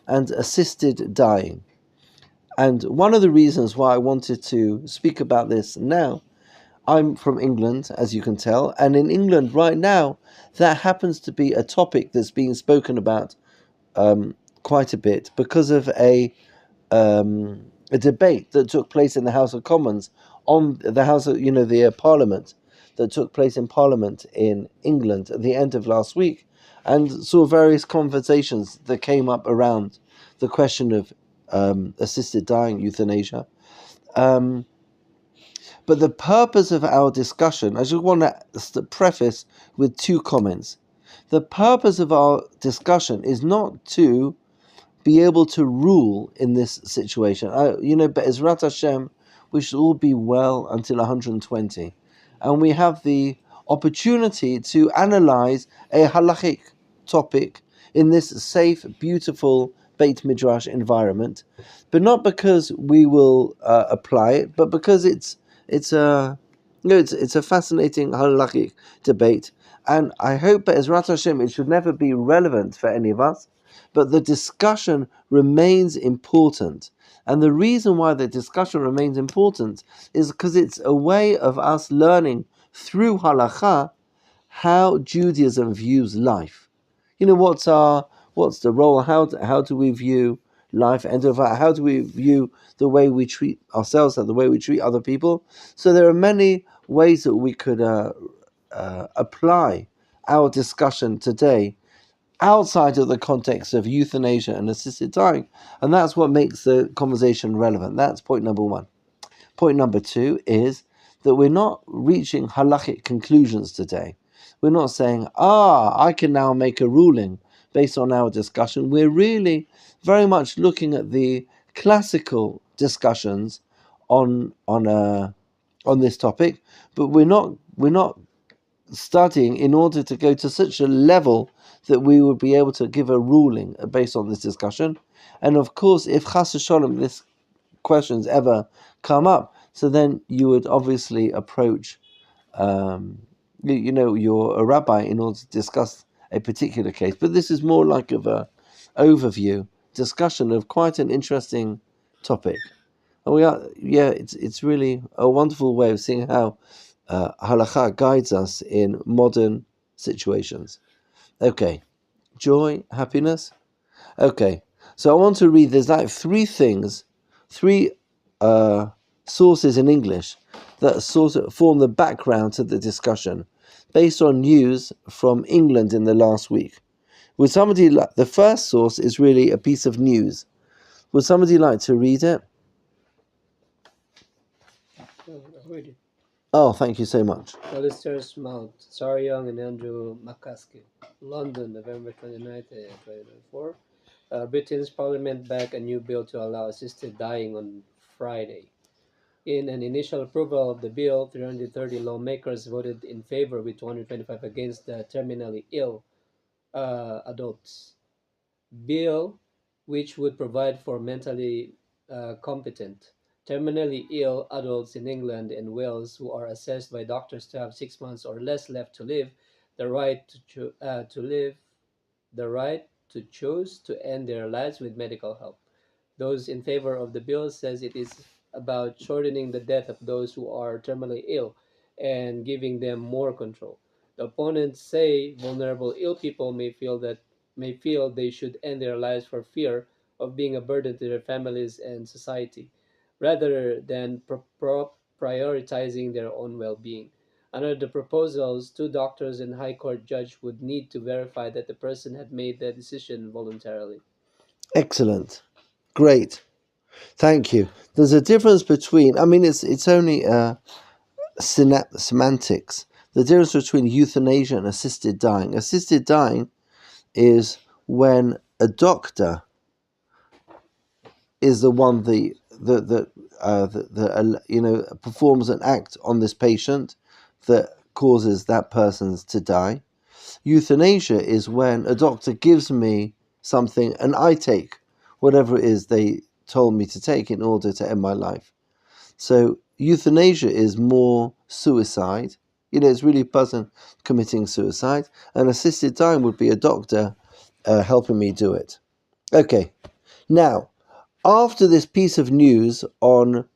and assisted dying. And one of the reasons why I wanted to speak about this now, I'm from England, as you can tell, and in England right now, that happens to be a topic that's being spoken about quite a bit because of a debate that took place in the House of Commons on the House of, the Parliament that took place in Parliament in England at the end of last week, and saw various conversations that came up around the question of assisted dying, euthanasia. But the purpose of our discussion, I just want to preface with two comments. The purpose of our discussion is not to be able to rule in this situation. Be'ezrat Hashem, we should all be well until 120. And we have the opportunity to analyze a halachic topic in this safe, beautiful Beit Midrash environment, but not because we will apply it, but because it's a fascinating halachic debate, and I hope Be'ezrat Hashem it should never be relevant for any of us, but the discussion remains important. And the reason why the discussion remains important is because it's a way of us learning through halakha how Judaism views life. What's the role? How do we view life? And how do we view the way we treat ourselves and the way we treat other people? So there are many ways that we could apply our discussion today outside of the context of euthanasia and assisted dying, and that's what makes the conversation relevant. That's point number one. Point number two is that we're not reaching halachic conclusions today. We're not saying, I can now make a ruling based on our discussion. We're really very much looking at the classical discussions on this topic, but we're not studying in order to go to such a level that we would be able to give a ruling based on this discussion. And of course, if chas v'sholom this questions ever come up, so then you would obviously approach your rabbi in order to discuss a particular case. But this is more like of a overview discussion of quite an interesting topic. And it's really a wonderful way of seeing how halakha guides us in modern situations. Okay, joy, happiness. Okay, so I want to read. There's like three sources in English that sort of form the background to the discussion, based on news from England in the last week. Would somebody like the first source is really a piece of news? Would somebody like to read it? I'll read it. Oh, thank you so much. Solicitors Mount, Sarah Young and Andrew McCaskey, London, November 29, 2024. Britain's Parliament backed a new bill to allow assisted dying on Friday. In an initial approval of the bill, 330 lawmakers voted in favor with 225 against the terminally ill adults bill, which would provide for mentally competent, terminally ill adults in England and Wales who are assessed by doctors to have 6 months or less left to live, the right to choose to end their lives with medical help. Those in favor of the bill says it is about shortening the death of those who are terminally ill and giving them more control. The opponents say vulnerable ill people may feel they should end their lives for fear of being a burden to their families and society, rather than prioritizing their own well-being. Under the proposals, two doctors and High Court judge would need to verify that the person had made the decision voluntarily. Excellent. Great. Thank you. There's a difference between, it's only semantics. The difference between euthanasia and assisted dying. Assisted dying is when a doctor is the one that performs an act on this patient that causes that person to die. Euthanasia is when a doctor gives me something and I take whatever it is they told me to take in order to end my life. So euthanasia is more suicide. It's really a person committing suicide. And assisted dying would be a doctor helping me do it. Okay, Now, after this piece of news on,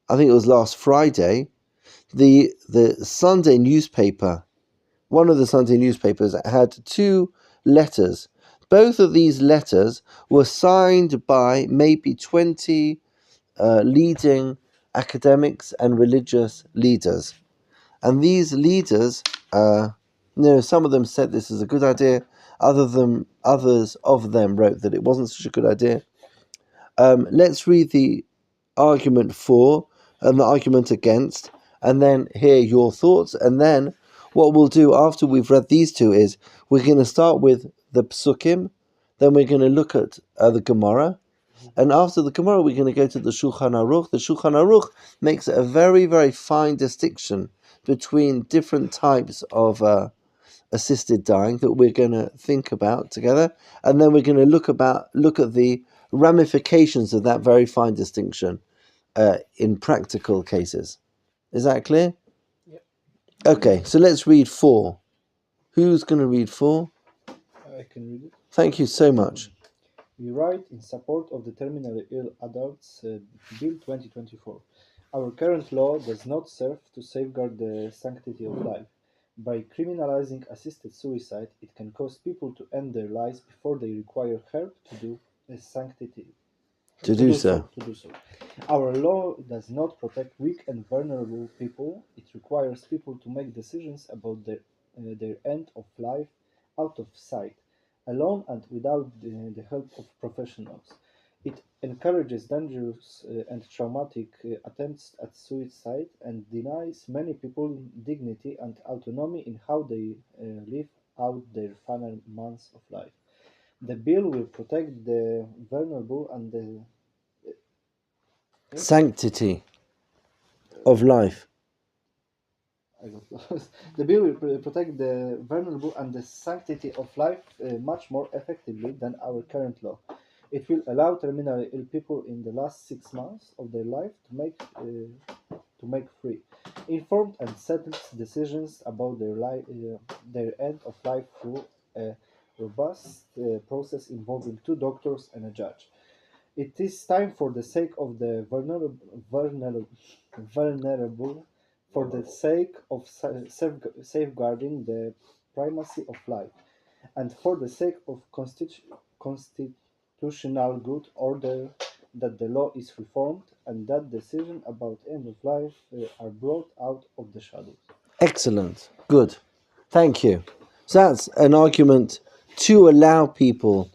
I think it was last Friday, the Sunday newspaper, one of the Sunday newspapers had two letters. Both of these letters were signed by maybe 20 leading academics and religious leaders. And these leaders, some of them said this is a good idea. Others of them wrote that it wasn't such a good idea. Let's read the argument for and the argument against, and then hear your thoughts. And then what we'll do after we've read these two is we're going to start with the psukim, then we're going to look at the Gemara, and after the Gemara we're going to go to the Shulchan Aruch. The Shulchan Aruch makes a very, very fine distinction between different types of assisted dying that we're going to think about together, and then we're going to look at the ramifications of that very fine distinction in practical cases. Is that clear? Yep. Okay, so let's read 4. Who's going to read 4? I can read it. Thank you so much. We write in support of the Terminally Ill Adults Bill 2024. Our current law does not serve to safeguard the sanctity of life. By criminalizing assisted suicide, it can cause people to end their lives before they require help to do so. Our law does not protect weak and vulnerable people. It requires people to make decisions about their end of life out of sight, alone and without the help of professionals. It encourages dangerous and traumatic attempts at suicide and denies many people dignity and autonomy in how they live out their final months of life. The bill will protect the vulnerable and the Sanctity of life. I got lost. The bill will protect the vulnerable and the sanctity of life much more effectively than our current law. It will allow terminally ill people in the last 6 months of their life to make free, informed and settled decisions about their end of life through a robust process involving 2 doctors and a judge. It is time, for the sake of the vulnerable, for the sake of safeguarding the primacy of life, and for the sake of constitutional good order, that the law is reformed and that decisions about end of life are brought out of the shadows. Excellent. Good. Thank you. So that's an argument to allow people.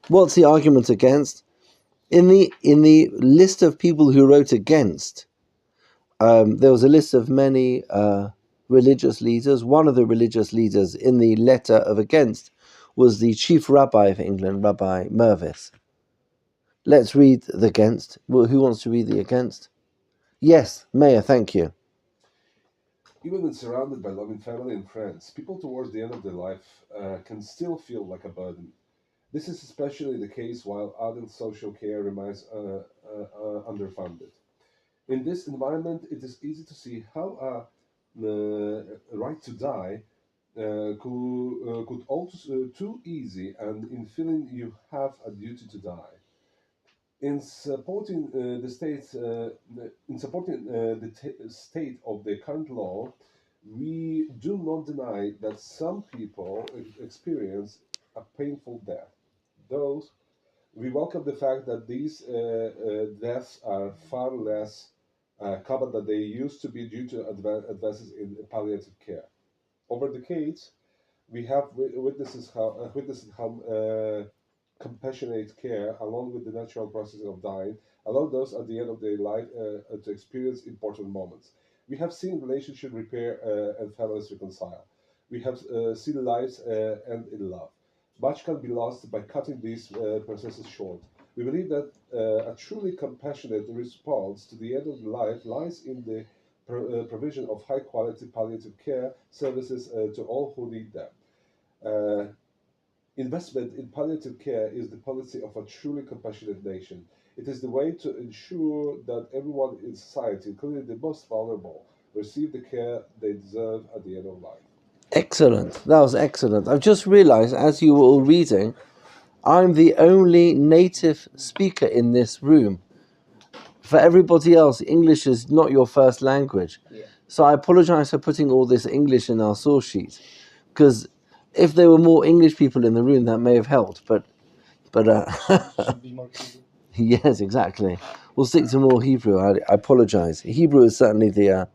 What's the argument against? In the list of people who wrote against, there was a list of many religious leaders. One of the religious leaders in the letter of against was the chief rabbi of England, Rabbi Mervis. Let's read the against. Well, who wants to read the against? Yes, Mayor, thank you. Even when surrounded by loving family and friends, people towards the end of their life can still feel like a burden. This is especially the case while adult social care remains underfunded. In this environment, it is easy to see how a right to die could also too easy, and in feeling you have a duty to die. In supporting the state, state of the current law, we do not deny that some people experience a painful death. Those we welcome the fact that these deaths are far less common than they used to be due to advances in palliative care. Over decades, we have witnessed how compassionate care, along with the natural process of dying, allow those at the end of their life to experience important moments. We have seen relationship repair and families reconcile. We have seen lives end in love. Much can be lost by cutting these processes short. We believe that a truly compassionate response to the end of life lies in the provision of high quality palliative care services to all who need them. Investment in palliative care is the policy of a truly compassionate nation. It is the way to ensure that everyone in society, including the most vulnerable, receive the care they deserve at the end of life. Excellent. That was excellent. I've just realised, as you were all reading, I'm the only native speaker in this room. For everybody else, English is not your first language. Yeah. So I apologize for putting all this English in our source sheet, because if there were more English people in the room, that may have helped. But Should be more Hebrew. yes, exactly. We'll stick to more Hebrew. I apologize. Hebrew is certainly the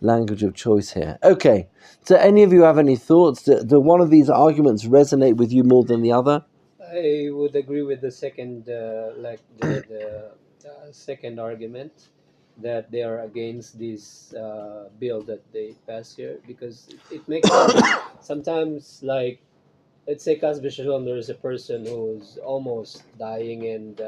language of choice here. Okay. Do any of you have any thoughts? Do one of these arguments resonate with you more than the other? I would agree with the second, like the second argument, that they are against this bill that they pass here, because it makes sense. Sometimes, like, let's say Kas B'Shalom, there is a person who's almost dying, and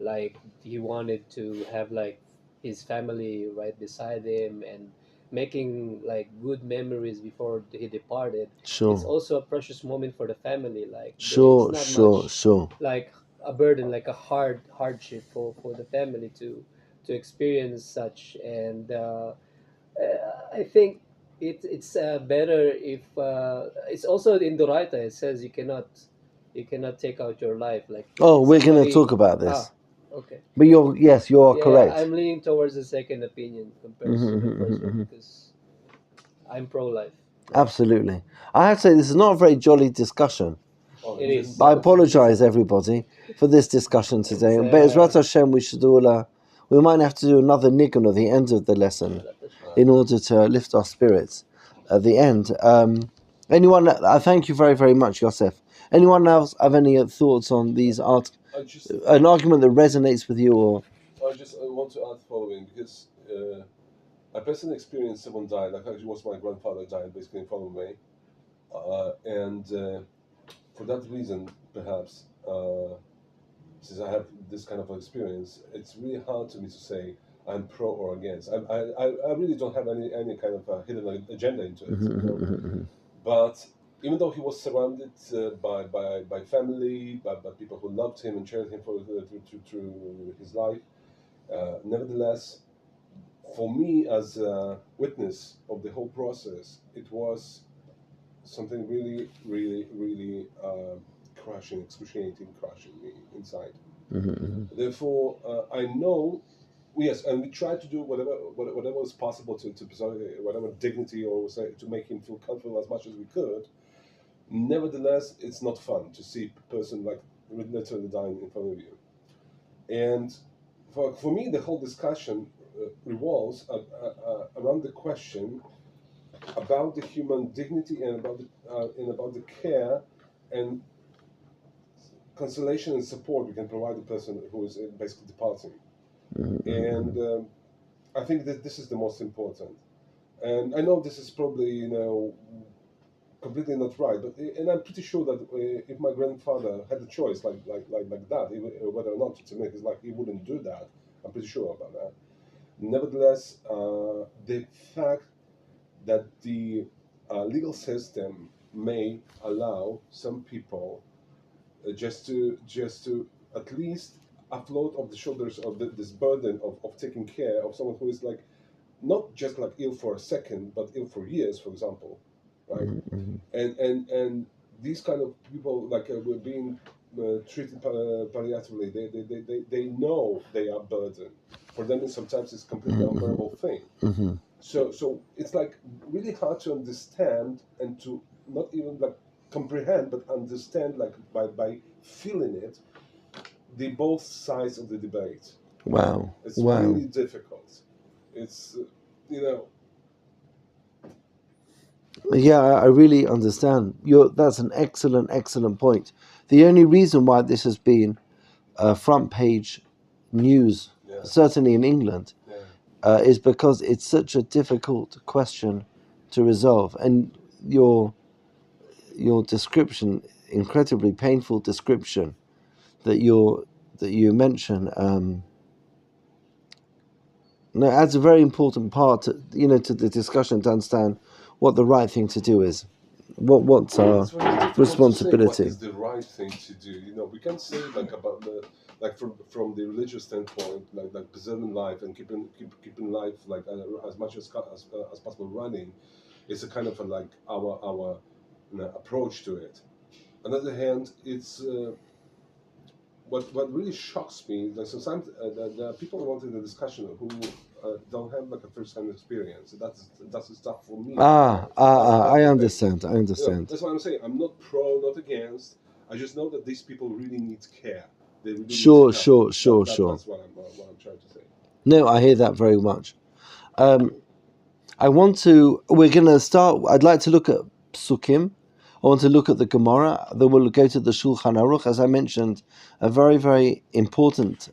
like he wanted to have like his family right beside him and making like good memories before he departed. It's Sure. also a precious moment for the family. Like it's Sure, not sure, much sure. like a burden, like a hardship for the family to experience such. And I think it's better if it's also in Doraita. It says you cannot take out your life. Like Oh, if we're going to somebody talk about this. okay. But you are Yeah, correct. I'm leaning towards the second opinion compared to the first one, because I'm pro-life. Absolutely. I have to say, this is not a very jolly discussion. Oh, It this is. I is apologize, everybody, for this discussion today. It's But Ezrat Hashem, we should all, we might have to do another nigun at the end of the lesson in order to lift our spirits at the end. Anyone, I thank you very, very much, Yosef. Anyone else have any thoughts on these I just an argument that resonates with you, or I want to add the following, because I personally experienced someone died. Like actually, was my grandfather died basically in front of me, and for that reason, perhaps, since I have this kind of experience, it's really hard to me to say I'm pro or against. I really don't have any kind of hidden agenda into it, you know. But even though he was surrounded by family, by people who loved him and cherished him through his life, nevertheless, for me as a witness of the whole process, it was something really, really, really crushing, excruciating, crushing me inside. Therefore, I know, yes, and we tried to do whatever was possible to preserve whatever dignity or say, to make him feel comfortable as much as we could. Nevertheless, it's not fun to see a person like literally dying in front of you. And for me, the whole discussion revolves around the question about the human dignity and about the care and consolation and support we can provide the person who is basically departing. And I think that this is the most important. And I know this is probably completely not right, but and I'm pretty sure that if my grandfather had a choice like that, whether or not to make his life, he wouldn't do that. I'm pretty sure about that. Nevertheless, the fact that the legal system may allow some people just to at least afloat of the shoulders of this burden of taking care of someone who is like not just like ill for a second but ill for years, for example, right? And these kind of people like were being treated palliatively. They know they are burdened. For them, sometimes it's completely unbearable thing. So it's like really hard to understand and to not even like comprehend, but understand like by feeling it, the both sides of the debate. wow, It's wow. really difficult. It's Yeah, I really understand. That's an excellent, excellent point. The only reason why this has been front page news, Yeah. certainly in England, yeah. is because it's such a difficult question to resolve. And your description, incredibly painful description that you mention, adds a very important part to, to the discussion to understand what the right thing to do is. What's our It's very difficult to say responsibility? what is the right thing to do. We can say like about the like from the religious standpoint, like preserving life and keeping life like as much as possible running. It's a kind of like our approach to it. On the other hand, it's what really shocks me. Like sometimes the people wanting the discussion who don't have like a first-hand experience. That's the stuff for me. That's I the thing. understand. I understand. That's what I'm saying. I'm not pro, not against. I just know that these people really need care. They really Sure, need help. sure. That's what I'm trying to say. No, I hear that very much. We're going to start, I'd like to look at Psukim. I want to look at the Gemara. Then we'll go to the Shulchan Aruch. As I mentioned, a very, very important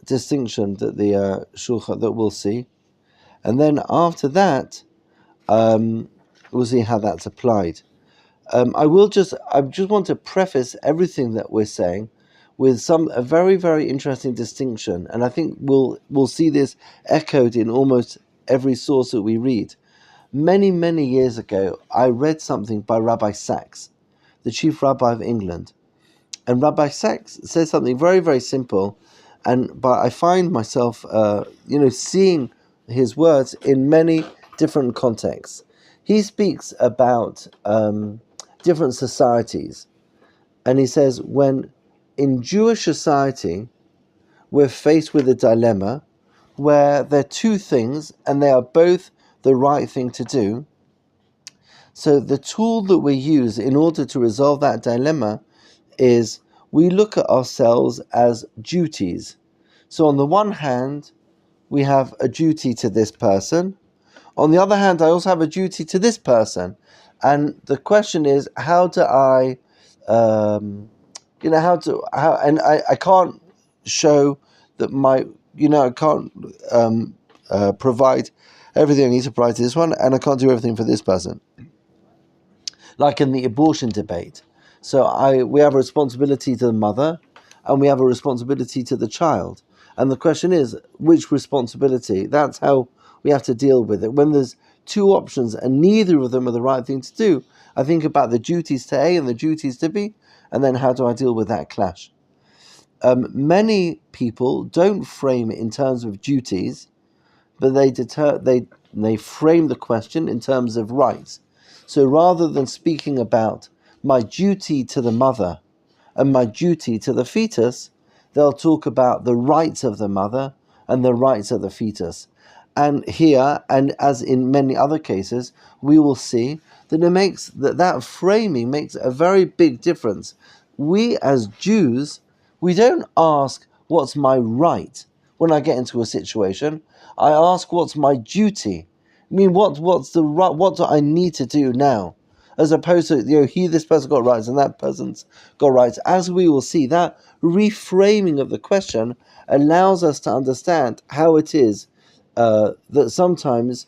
distinction that the Shulchan, that we'll see. And then after that, we'll see how that's applied. I just want to preface everything that we're saying with a very, very interesting distinction, and I think we'll see this echoed in almost every source that we read. Many, many years ago, I read something by Rabbi Sachs, the chief rabbi of England, and Rabbi Sachs says something very, very simple, but I find myself, seeing his words in many different contexts. He speaks about different societies, and he says when in Jewish society we're faced with a dilemma where there are two things and they are both the right thing to do. So the tool that we use in order to resolve that dilemma is we look at ourselves as duties. So on the one hand, we have a duty to this person. On the other hand, I also have a duty to this person. And the question is, how do I, I can't show that I can't provide everything I need to provide to this one, and I can't do everything for this person. Like in the abortion debate. So we have a responsibility to the mother, and we have a responsibility to the child. And the question is, which responsibility? That's how we have to deal with it. When there's two options and neither of them are the right thing to do, I think about the duties to A and the duties to B, and then how do I deal with that clash? Many people don't frame it in terms of duties, but they frame the question in terms of rights. So rather than speaking about my duty to the mother and my duty to the fetus, they'll talk about the rights of the mother and the rights of the fetus. And here, and as in many other cases, we will see that that framing makes a very big difference. We as Jews, we don't ask what's my right when I get into a situation. I ask what's my duty. I mean, what's the right? What do I need to do now? As opposed to, this person got rights and that person's got rights. As we will see, that reframing of the question allows us to understand how it is that sometimes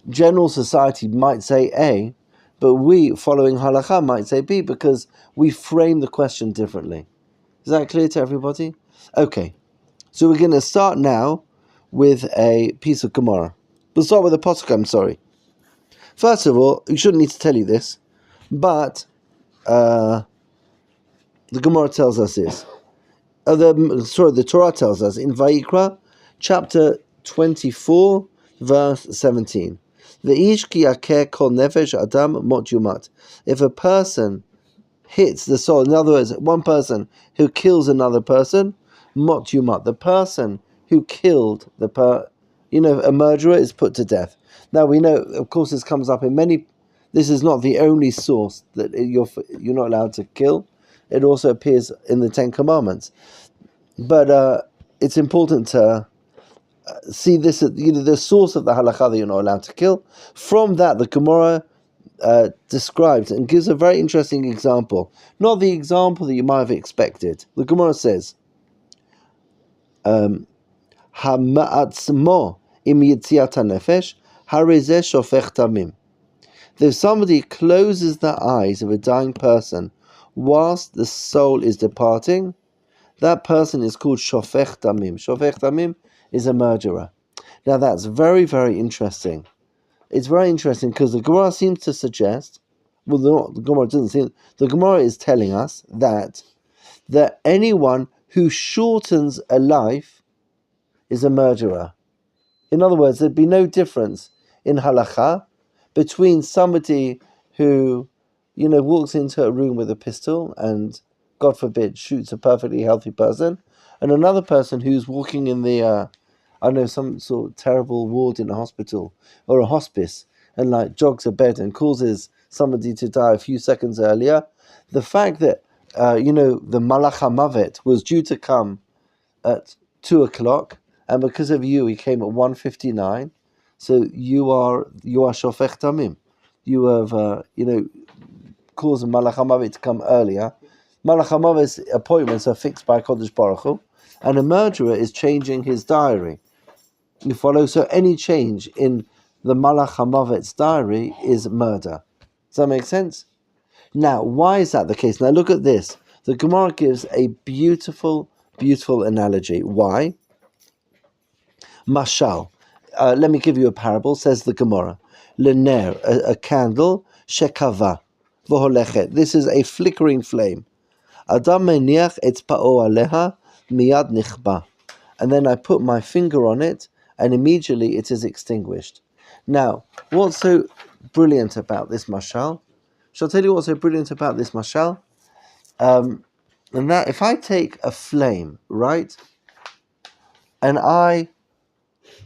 general society might say A, but we, following halakha, might say B, because we frame the question differently. Is that clear to everybody? Okay, so we're going to start now with a piece of Gemara. We'll start with a posuk, I'm sorry. First of all, you shouldn't need to tell you this, but the Gemara tells us this. The Torah tells us in Vayikra, chapter 24, verse 17. Ve'ish ki yakeh kol nefesh adam mot yumat. If a person hits the soul, in other words, one person who kills another person, mot yumat. The person who killed a murderer is put to death. Now we know, of course, this comes up in many. This is not the only source that you're not allowed to kill. It also appears in the Ten Commandments. But it's important to see this, the source of the halakha that you're not allowed to kill. From that, the Gemara describes and gives a very interesting example. Not the example that you might have expected. The Gemara says, "Hama'atzmo im yitziat hanefesh harezeh shofech damim." If somebody closes the eyes of a dying person whilst the soul is departing, that person is called shofech damim. Shofech damim is a murderer. Now that's very, very interesting. It's very interesting because the Gemara seems to suggest, the Gemara doesn't seem, the Gemara is telling us that anyone who shortens a life is a murderer. In other words, there'd be no difference in halakha between somebody who walks into a room with a pistol and, God forbid, shoots a perfectly healthy person, and another person who's walking in the, some sort of terrible ward in a hospital or a hospice, and like jogs a bed and causes somebody to die a few seconds earlier, the fact that, the Malach HaMavet was due to come at 2 o'clock, and because of you, he came at 1:59. So you are shofech damim. You have, caused Malach HaMavet to come earlier. Malach HaMavet's appointments are fixed by Kodesh Baruch Hu, and a murderer is changing his diary. You follow? So any change in the Malach HaMavet's diary is murder. Does that make sense? Now, why is that the case? Now look at this. The Gemara gives a beautiful, beautiful analogy. Why? Mashal. Let me give you a parable, says the Gemara. Lener, a candle, shekava, v'holechet. This is a flickering flame. Adam meniach etzpa'o aleha, miyad nichba. And then I put my finger on it, and immediately it is extinguished. Now, what's so brilliant about this mashal? Shall I tell you what's so brilliant about this mashal? And that if I take a flame, right, and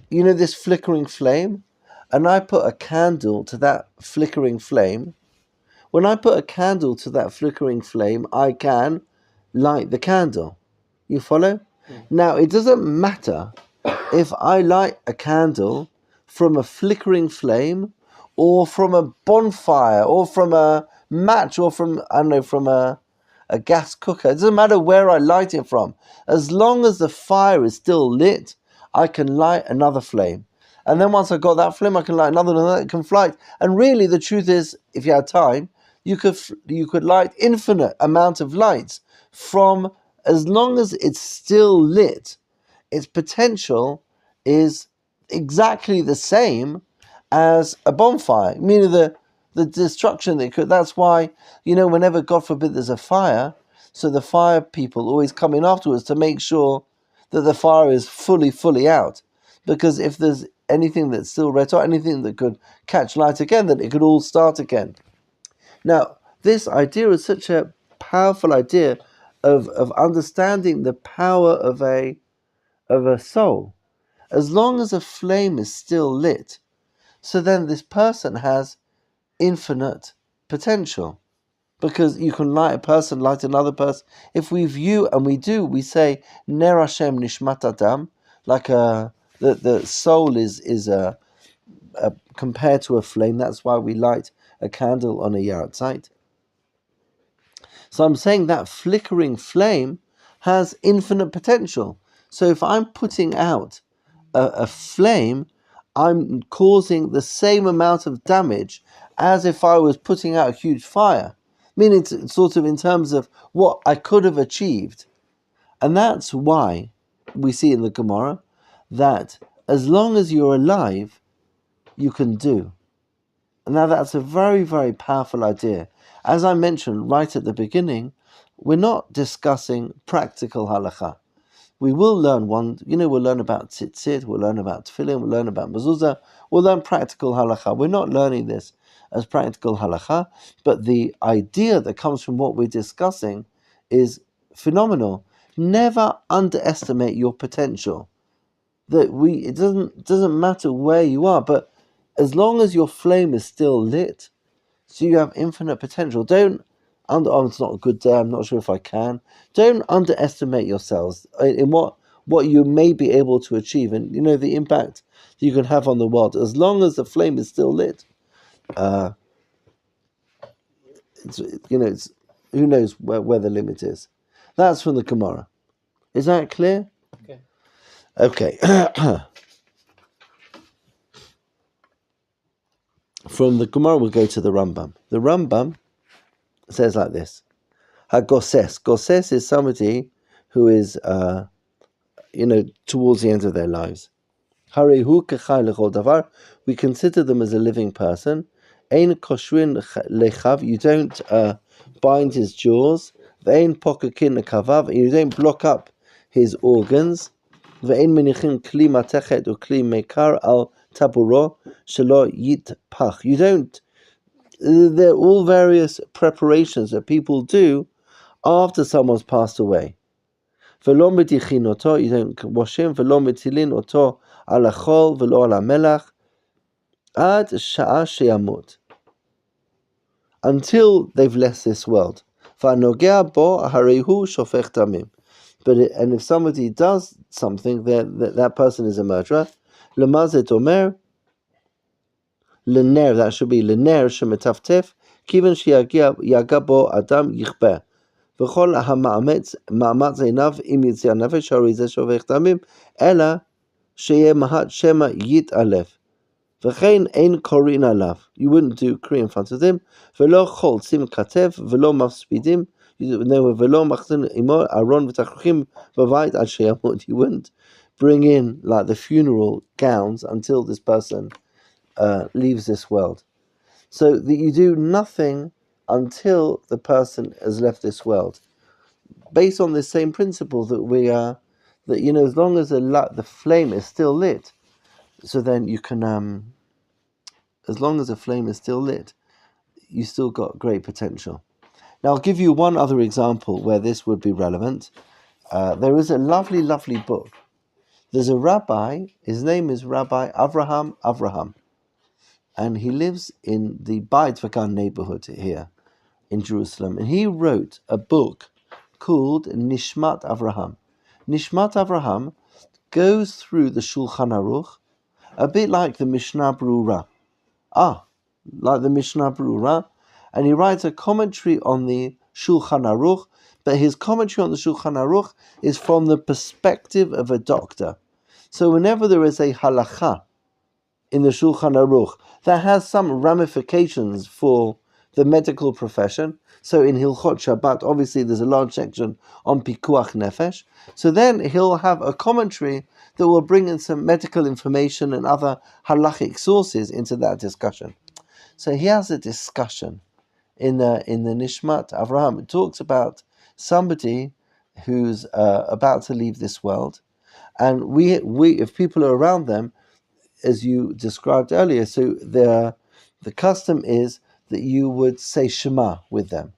this flickering flame, and I put a candle to that flickering flame, when I put a candle to that flickering flame, I can light the candle. You follow? Now, it doesn't matter if I light a candle from a flickering flame or from a bonfire or from a match or from a gas cooker. It doesn't matter where I light it from. As long as the fire is still lit, I can light another flame. And then once I've got that flame, I can light another one that can fly. And really, the truth is, if you had time, you could light infinite amount of lights from, as long as it's still lit, its potential is exactly the same as a bonfire. Meaning the destruction that could. That's why, whenever, God forbid, there's a fire, so the fire people always come in afterwards to make sure that the fire is fully out. Because if there's anything that's still red hot, anything that could catch light again, then it could all start again. Now, this idea is such a powerful idea of understanding the power of a soul. As long as a flame is still lit, so then this person has infinite potential, because you can light a person, light another person. If we view, and we say Ner Hashem Nishmat Adam, like the soul is compared to a flame. That's why we light a candle on a yahrzeit. So I'm saying that flickering flame has infinite potential. So if I'm putting out a flame, I'm causing the same amount of damage as if I was putting out a huge fire. Meaning, it's sort of in terms of what I could have achieved. And that's why we see in the Gemara that as long as you're alive, you can do. And now that's a very, very powerful idea. As I mentioned right at the beginning, we're not discussing practical halakha. We will learn we'll learn about tzitzit, we'll learn about tefillin, we'll learn about mezuzah, we'll learn practical halakha. We're not learning this as practical halakha, but the idea that comes from what we're discussing is phenomenal. Never underestimate your potential. It doesn't matter where you are, but as long as your flame is still lit, so you have infinite potential. It's not a good day, I'm not sure if I can. Don't underestimate yourselves in what you may be able to achieve, and the impact you can have on the world. As long as the flame is still lit, it's who knows where the limit is. That's from the Gemara. Is that clear? Okay. From the Gemara, we'll go to the Rambam. The Rambam says like this: Hagoses. Goses is somebody who is, towards the end of their lives. Harehu kechai lechol davar. We consider them as a living person. Ein koshrin lechav. You don't bind his jaws. Ve'ein pokakin lekavav. You don't block up his organs. Ve'ein menichin kli matechet or kli mekar al taburo shelo yitpach. You don't They're all various preparations that people do after someone's passed away. ולא מדיחין אותו, you don't wash him, ולא מטילין אותו על החול ולא על המלח, עד שעה שימות, until they've left this world. והנוגע בו, הרי הוא שופך דמים. And if somebody does something, that person is a murderer. למה זה אומר? לנר, that should be לנר שמטפטף, כיוון שיגע בו אדם יכבה. וכל המאמץ עיניו עם יציאת נפש, הרי זה שופך דמים, אלא שיהיה מהת שמא יתעלף. וכן אין קוראים עליו, you wouldn't do Korea in front of them, ולא חולצים כתף, ולא מספידים, ולא מחזין עמו ארון ותכריכים בבית עד שימות. You wouldn't bring in like the funeral gowns until this person leaves this world. So that you do nothing until the person has left this world. Based on this same principle that we are, that as long as the flame is still lit, so then you can, as long as the flame is still lit, you still got great potential. Now I'll give you one other example where this would be relevant. There is a lovely, lovely book. There's a rabbi, his name is Rabbi Avraham, and he lives in the Beit Vagan neighborhood here in Jerusalem, and he wrote a book called Nishmat Avraham. Nishmat Avraham goes through the Shulchan Aruch a bit like the Mishnah Brura. Like the Mishnah Brura, and he writes a commentary on the Shulchan Aruch, but his commentary on the Shulchan Aruch is from the perspective of a doctor. So whenever there is a halacha in the Shulchan Aruch that has some ramifications for the medical profession, so in Hilchot Shabbat, obviously there's a large section on Pikuach Nefesh, so then he'll have a commentary that will bring in some medical information and other halachic sources into that discussion. So he has a discussion in the Nishmat Avraham. It talks about somebody who's about to leave this world, and we if people are around them, as you described earlier, so the custom is that you would say Shema with them.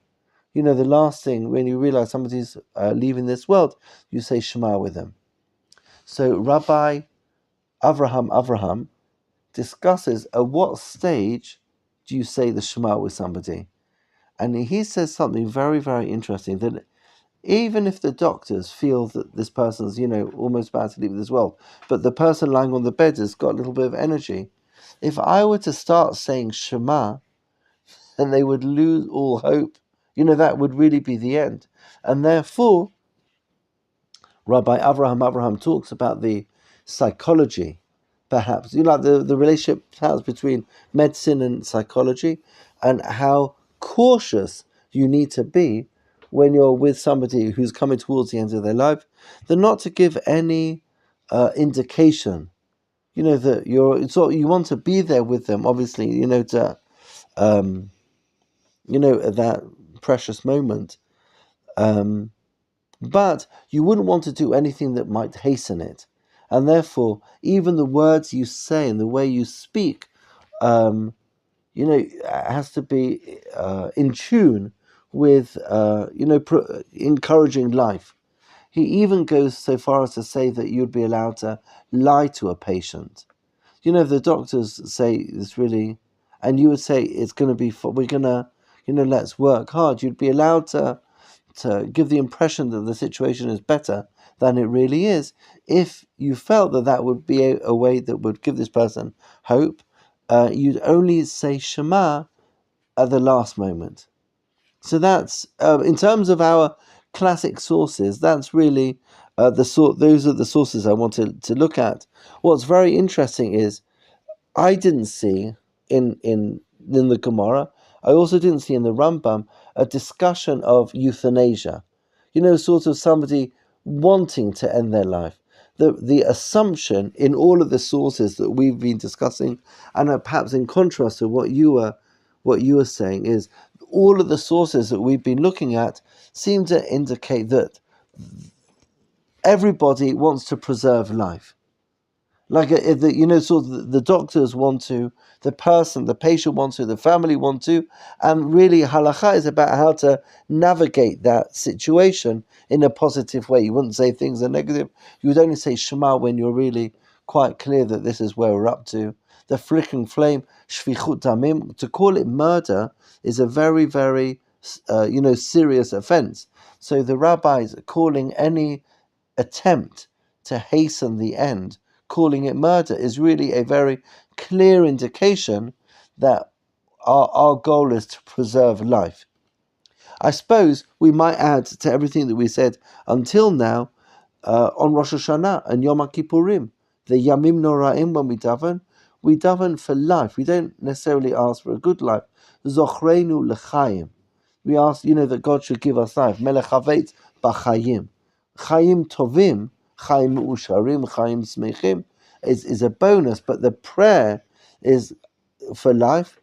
The last thing when you realize somebody's leaving this world, you say Shema with them. So Rabbi Avraham discusses at what stage do you say the Shema with somebody. And he says something very, very interesting, that even if the doctors feel that this person's, almost about to leave this world, but the person lying on the bed has got a little bit of energy, if I were to start saying Shema, then they would lose all hope. That would really be the end. And therefore, Rabbi Avraham talks about the psychology, perhaps, like the relationship perhaps between medicine and psychology, and how cautious you need to be when you're with somebody who's coming towards the end of their life, that not to give any indication, that you want to be there with them, obviously, to at that precious moment. But you wouldn't want to do anything that might hasten it. And therefore, even the words you say and the way you speak, has to be in tune with, encouraging life. He even goes so far as to say that you'd be allowed to lie to a patient. If the doctors say it's really, and you would say it's going to be, we're going to, let's work hard, you'd be allowed to give the impression that the situation is better than it really is, if you felt that would be a way that would give this person hope. You'd only say Shema at the last moment. So that's, in terms of our classic sources, that's really those are the sources I wanted to look at. What's very interesting is, I didn't see in the Gemara, I also didn't see in the Rambam a discussion of euthanasia. Sort of somebody wanting to end their life. The assumption in all of the sources that we've been discussing, and perhaps in contrast to what you were saying, is all of the sources that we've been looking at seem to indicate that everybody wants to preserve life. Like sort of the doctors want to, the patient wants to, the family want to, and really halacha is about how to navigate that situation in a positive way. You wouldn't say things are negative. You would only say Shema when you're really quite clear that this is where we're up to. The flickering flame, shvichut damim, to call it murder is a very, very serious offense. So the rabbis are calling any attempt to hasten the end, calling it murder, is really a very clear indication that our goal is to preserve life. I suppose we might add to everything that we said until now on Rosh Hashanah and Yom Kippurim, the Yamim Noraim, when we daven for life. We don't necessarily ask for a good life. Zochreinu l'chaim. We ask, that God should give us life. Melech havetz b'chayim. Chayim tovim, chayim usharim, chayim smechim is a bonus, but the prayer is for life.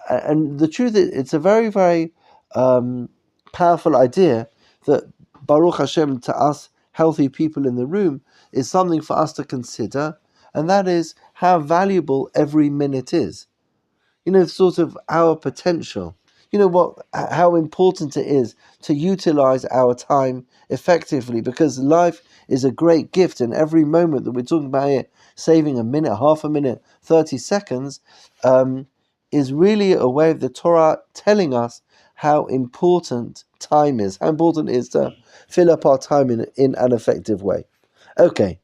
And the truth is, it's a very, very powerful idea that Baruch Hashem, to us healthy people in the room, is something for us to consider, and that is how valuable every minute is. Sort of our potential. How important it is to utilize our time effectively, because life is a great gift, and every moment that we're talking about here, saving a minute, half a minute, 30 seconds, is really a way of the Torah telling us how important time is, how important it is to fill up our time in an effective way. Okay,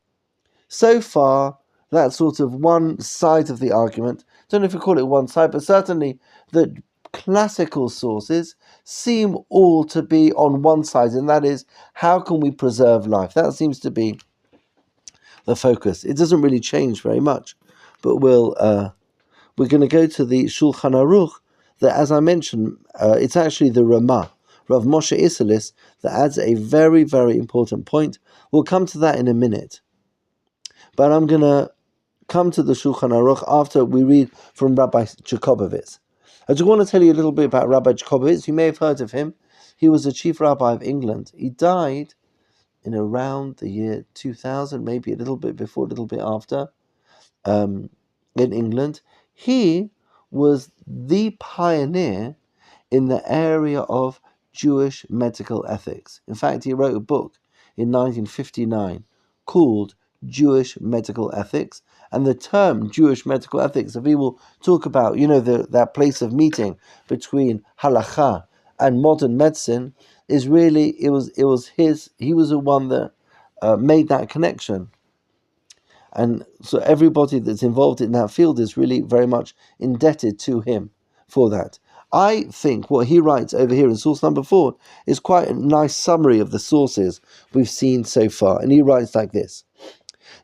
so far, that's sort of one side of the argument. Don't know if you call it one side, but certainly the classical sources seem all to be on one side, and that is, how can we preserve life? That seems to be the focus. It doesn't really change very much, but we're going to go to the Shulchan Aruch, that, as I mentioned, it's actually the Ramah, Rav Moshe Isserles, that adds a very, very important point. We'll come to that in a minute. But I'm going to come to the Shulchan Aruch after we read from Rabbi Jacobowitz. I just want to tell you a little bit about Rabbi Jacobowitz. You may have heard of him. He was the chief rabbi of England. He died in around the year 2000, maybe a little bit before, a little bit after, in England. He was the pioneer in the area of Jewish medical ethics. In fact, he wrote a book in 1959 called Jewish Medical Ethics, and the term Jewish medical ethics, if we will talk about, that place of meeting between halakha and modern medicine, is really, he was the one that made that connection. And so everybody that's involved in that field is really very much indebted to him for that. I think what he writes over here in source number 4 is quite a nice summary of the sources we've seen so far. And he writes like this: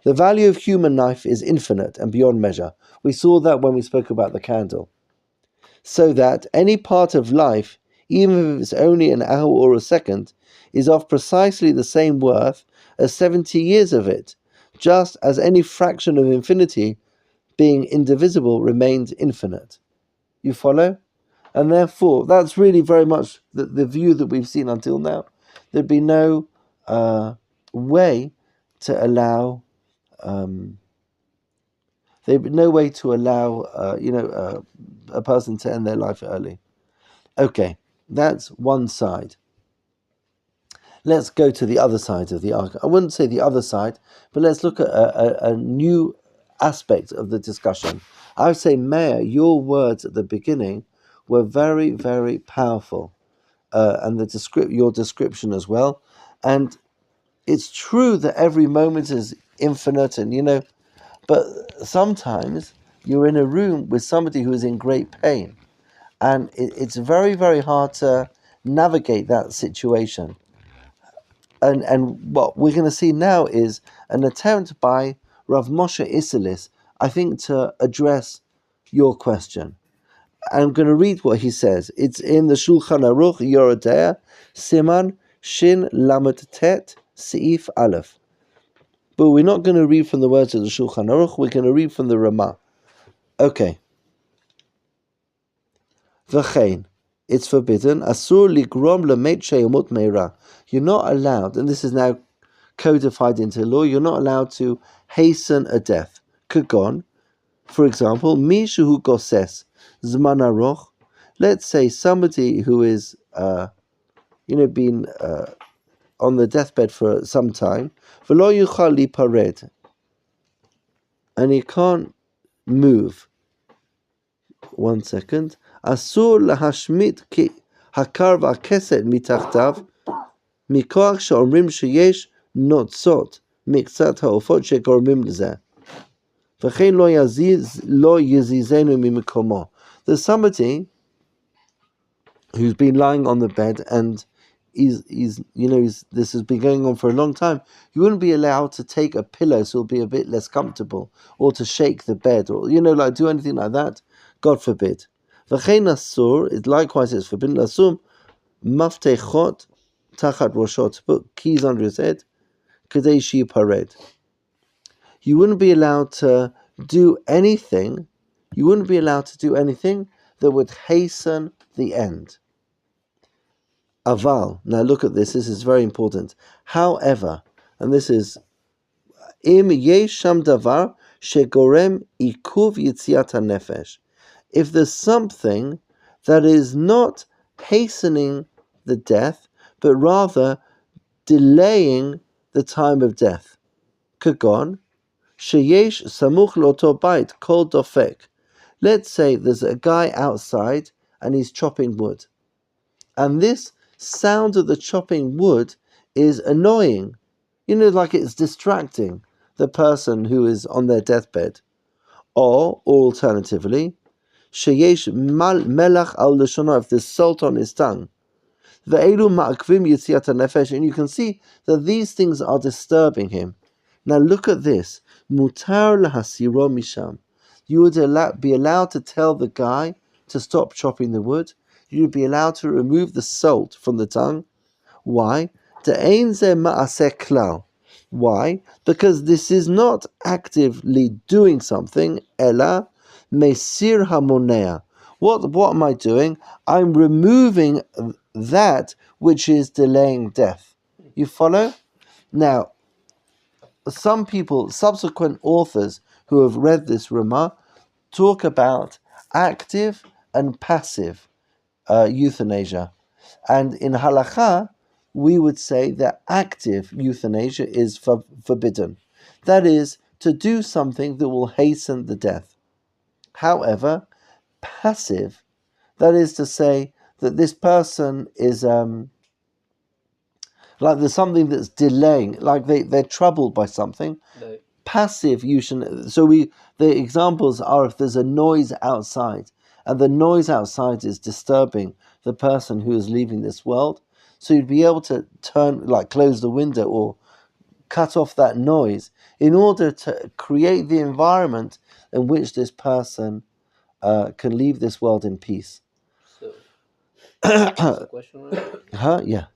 the value of human life is infinite and beyond measure. We saw that when we spoke about the candle. So that any part of life, even if it's only an hour or a second, is of precisely the same worth as 70 years of it, just as any fraction of infinity, being indivisible, remains infinite. You follow? And therefore, that's really very much the view that we've seen until now. There'd be no way to allow there'd be no way to allow a person to end their life early. Okay, that's one side. Let's go to the other side of the argument. I wouldn't say the other side, but let's look at a new aspect of the discussion. I would say, Meir, your words at the beginning were very, very powerful, and your description as well. And it's true that every moment is infinite, and but sometimes you're in a room with somebody who is in great pain, and it's very, very hard to navigate that situation. And what we're going to see now is an attempt by Rav Moshe Isserles, I think, to address your question. I'm going to read what he says. It's in the Shulchan Aruch, Yoredea, Siman Shin Lamed Tet Seif Aleph. But we're not going to read from the words of the Shulchan Aruch, we're going to read from the Ramah. Okay. V'chein, it's forbidden. Asur ligrom lemet sheyamut meira. You're not allowed, and this is now codified into law, you're not allowed to hasten a death. כגון, for example, מי שהוא גוסס זמן ארוך, let's say somebody who is, been on the deathbed for some time, ולא יוכל להיפרד, and he can't move. One second. אסור להשמיט הקר והכסת מתחתיו, מכוח שאומרים שיש נוצות מקצת העופות שגורמים לזה. וכן לא יזיזנו ממקומו. There's somebody who's been lying on the bed and this has been going on for a long time. You wouldn't be allowed to take a pillow so it'll be a bit less comfortable, or to shake the bed, or like do anything like that. God forbid. V'chein asur, likewise it's forbidden. Asur maftechot tachat rosho, to put keys under his head. Kadei shipared. You wouldn't be allowed to do anything. You wouldn't be allowed to do anything that would hasten the end. Aval. Now look at this. This is very important. However, and this is im yesh sham davar shegorem ikuv yitziat hanefesh. If there's something that is not hastening the death, but rather delaying the time of death. Kagon sheyesh samuch loto bait kol dofek. Let's say there's a guy outside and he's chopping wood, and this sound of the chopping wood is annoying, like it's distracting the person who is on their deathbed. Or alternatively, sheyesh melach al leshono, if there's salt on his tongue, ve'elu ma'akvim yitziat hanefesh, and you can see that these things are disturbing him. Now look at this. Mutar lahasiro misham. You would be allowed to tell the guy to stop chopping the wood. You would be allowed to remove the salt from the tongue. Why? De'ein ze ma'aseh klal. Why? Because this is not actively doing something. Ela mesir hamonea. What am I doing? I'm removing that which is delaying death. You follow? Now, some people, subsequent authors who have read this Ramah, talk about active and passive euthanasia. And in halakha, we would say that active euthanasia is forbidden. That is, to do something that will hasten the death. However, passive, that is to say that this person is like there's something that's delaying, like they're troubled by something. No. Passive euthanasia. So the examples are if there's a noise outside, and the noise outside is disturbing the person who is leaving this world. So you'd be able to close the window or cut off that noise in order to create the environment in which this person can leave this world in peace. So, that's a question, right? Yeah.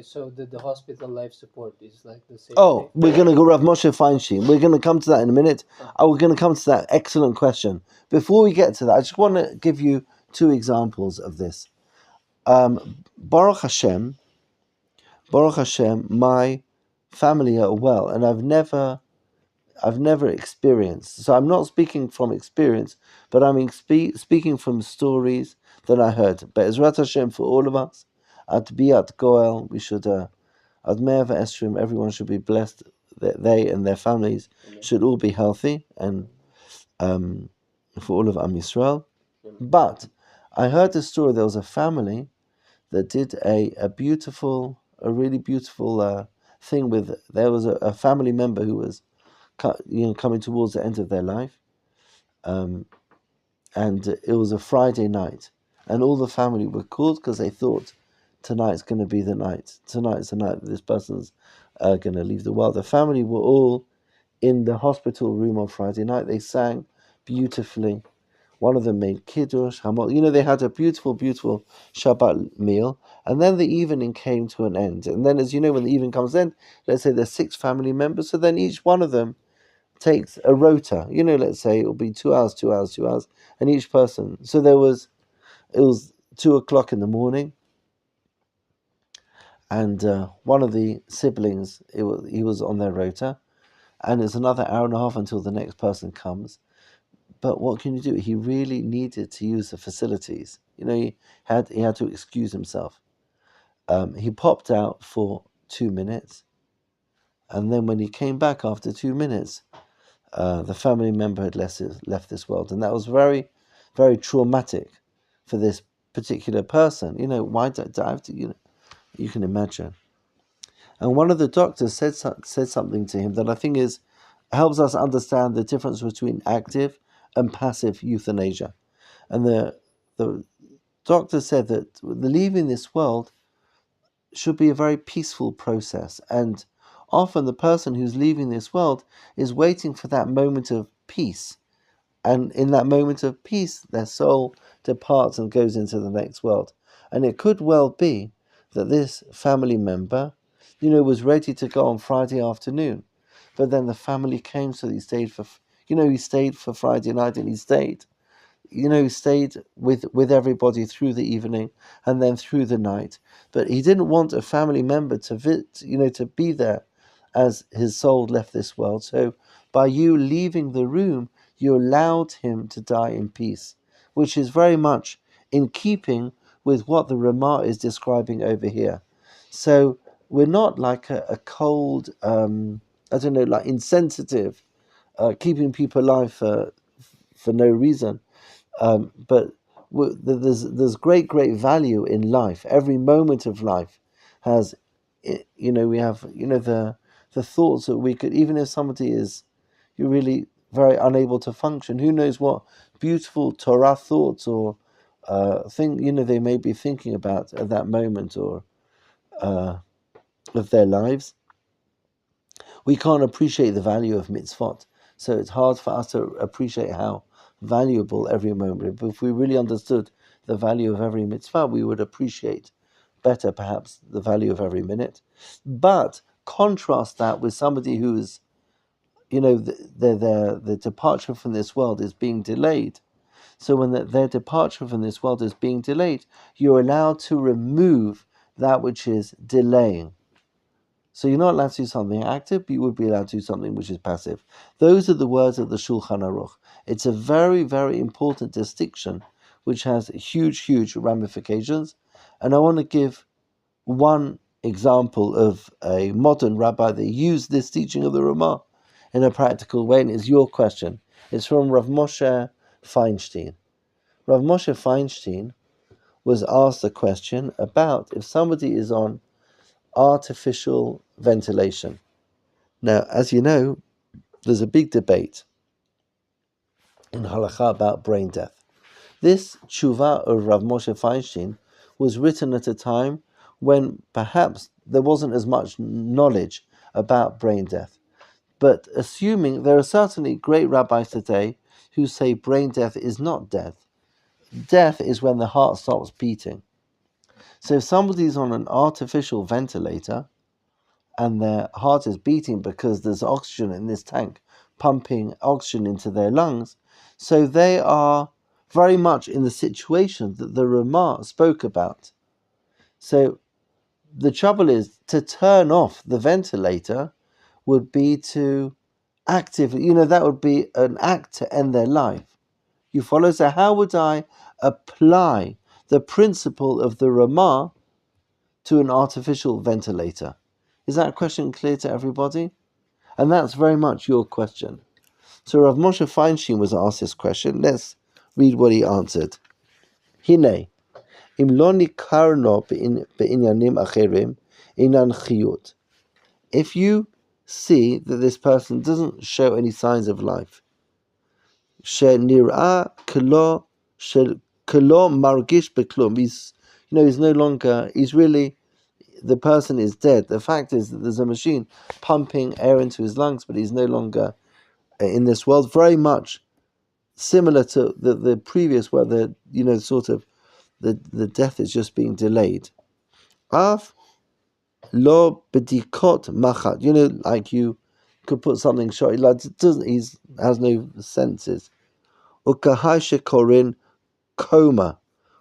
So the hospital life support is like the same Oh, thing? we're going to go Rav Moshe Feinstein. We're going to come to that in a minute. We're going to come to that. Excellent question. Before we get to that, I just want to give you two examples of this. Baruch Hashem, my family are well, and I've never experienced. So I'm not speaking from experience, but I'm speaking from stories that I heard. But Ezrat Hashem, for all of us, at Biat Goel, we should, at Me'av Esrim, everyone should be blessed. That they and their families should all be healthy, and for all of Am Yisrael. But I heard the story. There was a family that did a really beautiful thing with. There was a family member who was coming towards the end of their life, and it was a Friday night, and all the family were called because they thought tonight's going to be the night. Tonight's the night that this person's going to leave the world. The family were all in the hospital room on Friday night. They sang beautifully. One of them made kiddush, hamot. They had a beautiful, beautiful Shabbat meal, and then the evening came to an end. And then, as you know, when the evening comes in, let's say there's 6 family members, so then each one of them takes a rota. Let's say it'll be 2 hours, 2 hours, 2 hours, and each person. So it was 2:00 in the morning, and one of the siblings, he was on their rota, and it's another hour and a half until the next person comes. But what can you do? He really needed to use the facilities. He had to excuse himself. He popped out for 2 minutes, and then when he came back after 2 minutes, the family member had left this world, and that was very, very traumatic for this particular person. Why do I have to? You can imagine. And one of the doctors said something to him that I think helps us understand the difference between active and passive euthanasia. And the doctor said that the leaving this world should be a very peaceful process, and often the person who's leaving this world is waiting for that moment of peace, and in that moment of peace their soul departs and goes into the next world. And it could well be that this family member was ready to go on Friday afternoon, but then the family came, so he stayed for Friday night, and he stayed with everybody through the evening and then through the night. But he didn't want a family member to be there as his soul left this world. So by you leaving the room, you allowed him to die in peace, which is very much in keeping with what the Ramah is describing over here. So we're not like a cold, like insensitive, keeping people alive for no reason. But there's great value in life. Every moment of life has, we have the thoughts that we could, even if somebody you're really very unable to function, who knows what beautiful Torah thoughts or they may be thinking about at that moment, or of their lives. We can't appreciate the value of mitzvot, so it's hard for us to appreciate how valuable every moment. But if we really understood the value of every mitzvah, we would appreciate better, perhaps, the value of every minute. But contrast that with somebody who is, the departure from this world is being delayed. So when their departure from this world is being delayed, you're allowed to remove that which is delaying. So you're not allowed to do something active, but you would be allowed to do something which is passive. Those are the words of the Shulchan Aruch. It's a very, very important distinction, which has huge ramifications. And I want to give one example of a modern rabbi that used this teaching of the Ramah in a practical way, and it's your question. It's from Rav Moshe Feinstein. Rav Moshe Feinstein was asked a question about if somebody is on artificial ventilation. Now, as you know, there's a big debate in halakha about brain death. This tshuva of Rav Moshe Feinstein was written at a time when perhaps there wasn't as much knowledge about brain death. But assuming there are certainly great rabbis today who say brain death is not death. Death is when the heart stops beating. So if somebody's on an artificial ventilator and their heart is beating because there's oxygen in this tank pumping oxygen into their lungs, so they are very much in the situation that the Ramah spoke about. So the trouble is, to turn off the ventilator would be to actively, that would be an act to end their life. You follow? So how would I apply the principle of the Ramah to an artificial ventilator? Is that question clear to everybody? And that's very much your question. So Rav Moshe Feinstein was asked this question. Let's read what he answered. Hine, im lo nikarno be'inyanim acherim, inan chiyut. If you see that this person doesn't show any signs of life, she'nir'a kelo margish beklum, he's no longer, the person is dead. The fact is that there's a machine pumping air into his lungs, but he's no longer in this world. Very much similar to the previous, where the death is just being delayed. Af lo bedikot machat. Like you could put something short. Like he has no senses. Ukahai shekorin coma.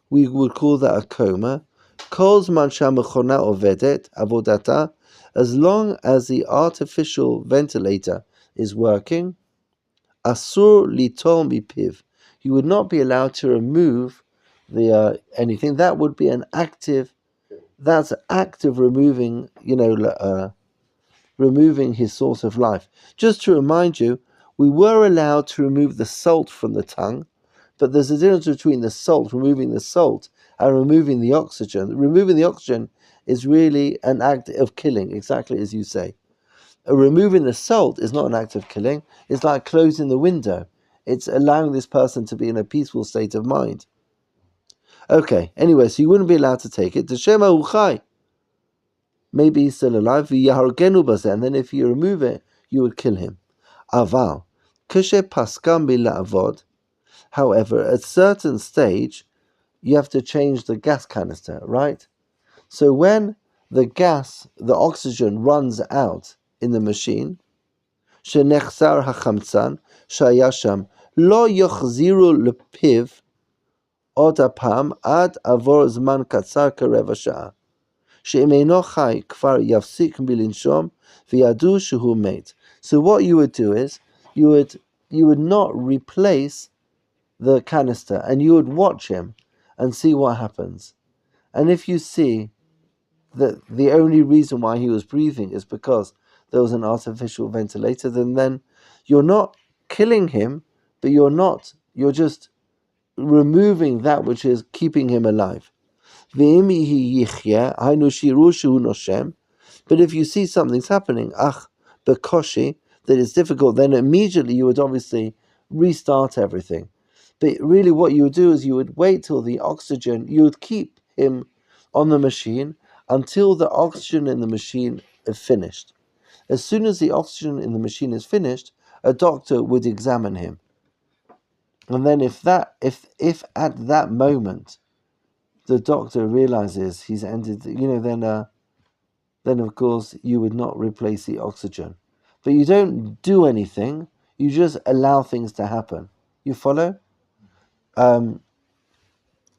We would call that a coma. Kol zman shamechona ovedet avodata. As long as the artificial ventilator is working, asur litol mipiv, you would not be allowed to remove the anything. That would be an active. That's active removing. Removing his source of life. Just to remind you, we were allowed to remove the salt from the tongue, but there's a difference between the salt, removing the salt, and removing the oxygen. Removing the oxygen is really an act of killing, exactly as you say. Removing the salt is not an act of killing. It's like closing the window. It's allowing this person to be in a peaceful state of mind. Okay, anyway, so you wouldn't be allowed to take it. Shema uchai. Maybe he's still alive. And then if you remove it, you would kill him. Aval. Kushe paskam bila'avod. However, at a certain stage, you have to change the gas canister, right? So when the oxygen runs out in the machine, shenechzar hachamtzan shayasham lo yochziru lepiv od apam ad avor zman katzar kareva sha'ah. She'im eino chai kvar yafsik milinshom v'yadu shehu met. So what you would do is you would not replace the canister, and you would watch him and see what happens. And if you see that the only reason why he was breathing is because there was an artificial ventilator, then you're not killing him, but you're just removing that which is keeping him alive. But if you see something's happening, bekoshi, that is difficult, then immediately you would obviously restart everything. But really what you would do is you would wait till you would keep him on the machine until the oxygen in the machine is finished. As soon as the oxygen in the machine is finished, a doctor would examine him. And then if at that moment the doctor realizes he's ended, then of course you would not replace the oxygen. But you don't do anything, you just allow things to happen. You follow?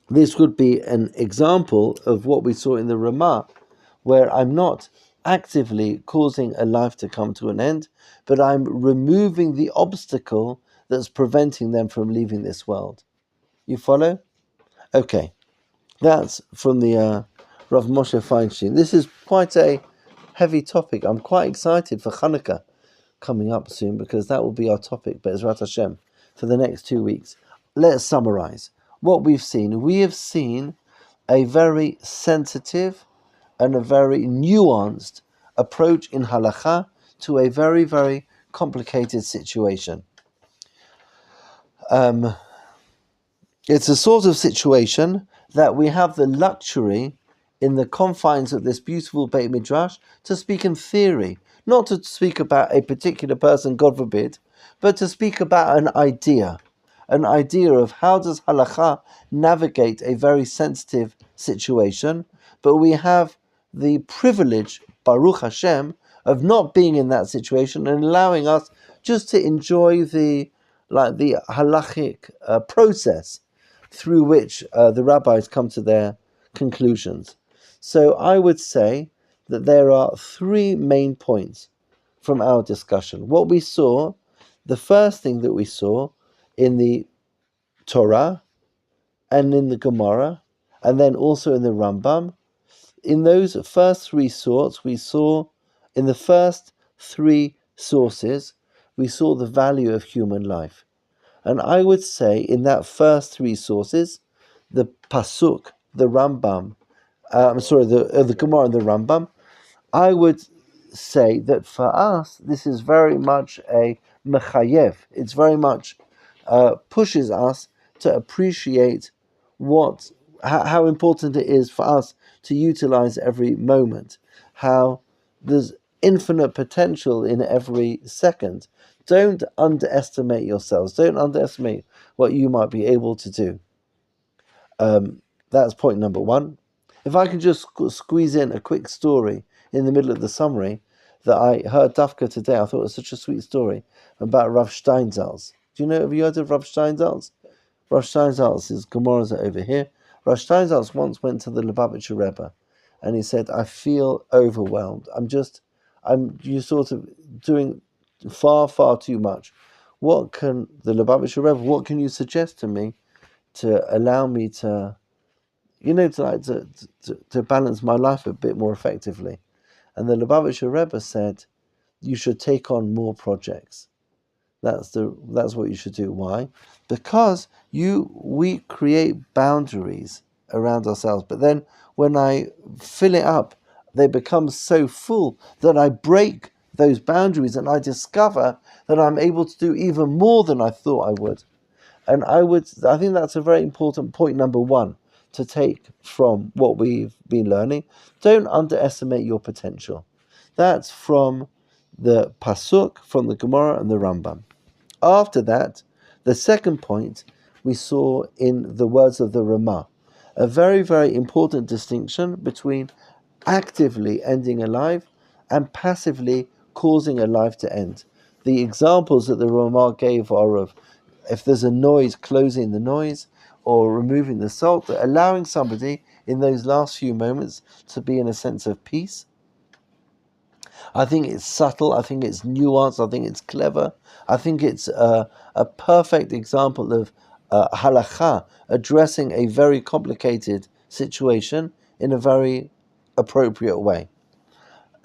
This would be an example of what we saw in the Ramah, where I'm not actively causing a life to come to an end, but I'm removing the obstacle that's preventing them from leaving this world. You follow? Okay. That's from the Rav Moshe Feinstein. This is quite a heavy topic. I'm quite excited for Hanukkah coming up soon, because that will be our topic, Be'ezrat Hashem, for the next 2 weeks. Let's summarize what we've seen. We have seen a very sensitive and a very nuanced approach in halakha to a very, very complicated situation. It's a sort of situation that we have the luxury, in the confines of this beautiful Beit Midrash, to speak in theory, not to speak about a particular person, God forbid, but to speak about an idea of how does halakha navigate a very sensitive situation. But we have the privilege, Baruch Hashem, of not being in that situation and allowing us just to enjoy the halachic process through which the rabbis come to their conclusions. So I would say that there are 3 main points from our discussion. What we saw, the first thing that we saw in the Torah and in the Gemara, and then also in the Rambam, in those first 3 sorts, we saw in the first 3 sources, we saw the value of human life. And I would say in that first 3 sources, the Pasuk, the Rambam, the Gemara and the Rambam, I would say that for us, this is very much a mechayev. It's very much pushes us to appreciate how important it is for us to utilize every moment, how there's infinite potential in every second. Don't underestimate yourselves. Don't underestimate what you might be able to do. That's point number 1. If I can just squeeze in a quick story in the middle of the summary that I heard Dafka today, I thought it was such a sweet story about Rav Steinsaltz. Have you heard of Rav Steinsaltz? Rav Steinsaltz's Gemaras are over here. Rav Steinsaltz once went to the Lubavitcher Rebbe, and he said, I feel overwhelmed. You sort of doing far, far too much. What can the Lubavitcher Rebbe, what can you suggest to me to allow me to, to balance my life a bit more effectively? And the Lubavitcher Rebbe said, you should take on more projects. That's what you should do. Why? Because we create boundaries around ourselves, but then when I fill it up, they become so full that I break those boundaries and I discover that I'm able to do even more than I thought I would. And I think that's a very important point, number one, to take from what we've been learning. Don't underestimate your potential. That's from the Pasuk, from the Gemara and the Rambam. After that, the second point we saw in the words of the Ramah, a very, very important distinction between actively ending a life and passively causing a life to end. The examples that the Ramah gave are of if there's a noise, closing the noise or removing the salt, allowing somebody in those last few moments to be in a sense of peace. I think it's subtle, I think it's nuanced, I think it's clever. I think it's a perfect example of halakha addressing a very complicated situation in a very appropriate way.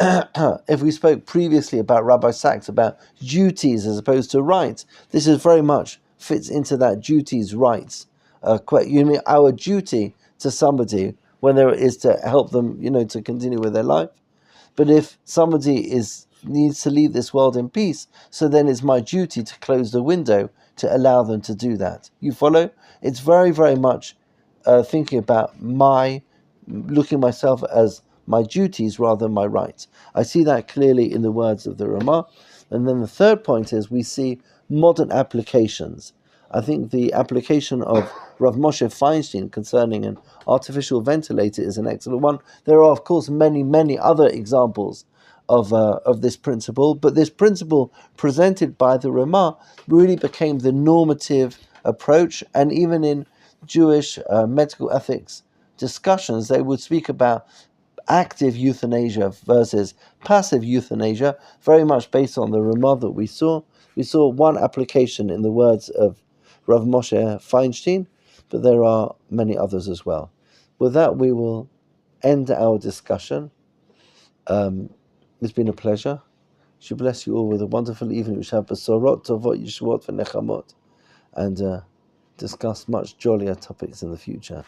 If we spoke previously about Rabbi Sachs, about duties as opposed to rights, this is very much fits into that duties, rights. You mean our duty to somebody when there is to help them, to continue with their life. But if somebody needs to leave this world in peace, so then it's my duty to close the window to allow them to do that. You follow? It's very, very much thinking about looking myself as my duties rather than my rights. I see that clearly in the words of the Ramah. And then the third point is we see modern applications. I think the application of Rav Moshe Feinstein concerning an artificial ventilator is an excellent one. There are, of course, many, many other examples of this principle, but this principle presented by the Ramah really became the normative approach, and even in Jewish medical ethics discussions, they would speak about active euthanasia versus passive euthanasia, very much based on the Ramah that we saw. We saw one application in the words of Rav Moshe Feinstein, but there are many others as well. With that, we will end our discussion. It's been a pleasure. Should bless you all with a wonderful evening. We shall have besorot, tovot, yeshuot, v'nechamot, and discuss much jollier topics in the future.